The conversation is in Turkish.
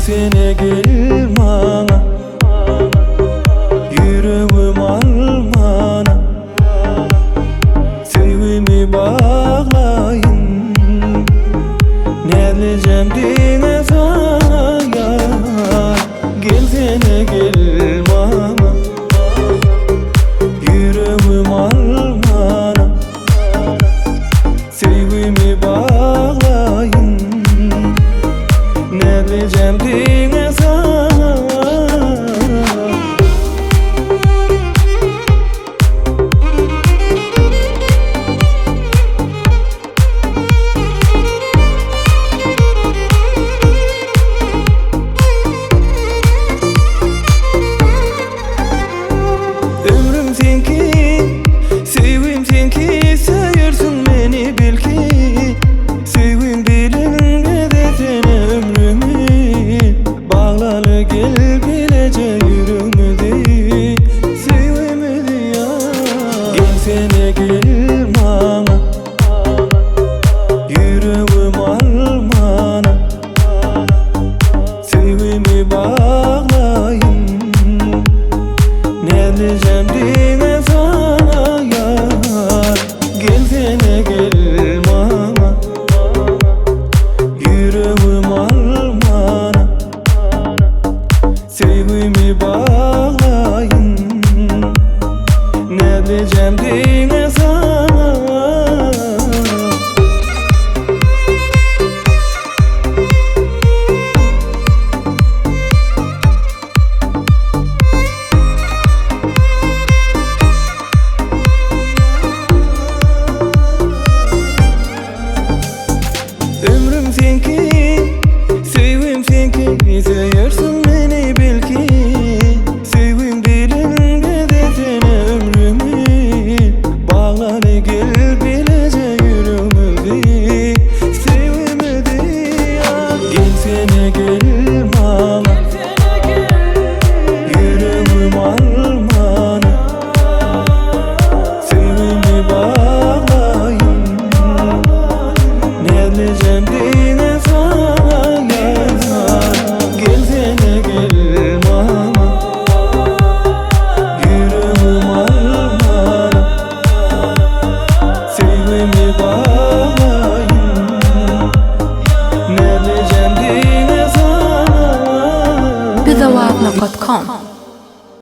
Gelsene gel bana, yüreğim almana, sevgimi bağlayın. Ne diyeceğim dine sana yar. Gelsene gel bana, yüreğim almana, sevgimi bağlayın. Ne diyeceğim dine sana. Ömrüm senki, sevgim senki, sayırsın beni bil ki. Sevgim dilimde desene ömrümü, bağlalı gel bilece yüreğimi de, sevgimi de ya. Gelsene gel bana, yüreğim almana, sevgimi bağlayın. Ne diyeceğim dine sana yar. Gelsene gel bana, yüreğim almana, sevgimi bağlayın. Ne diyeceğim dine sana. Ömrüm senki, sevgim senki, sayırsın beni bil ki. Sevgim dilimde desene ömrümü, bağlanı gel bilece yüreğimi de, sevgimi de ya. Gelsene gel bana, yüreğim almana, sevgimi bağlayın. Ne diyeceğim dine sana yar. Gelsene gel bana, yüreğim almana, sevgimi bağlayın. Ne diyeceğim dine sana. Bizawatna.com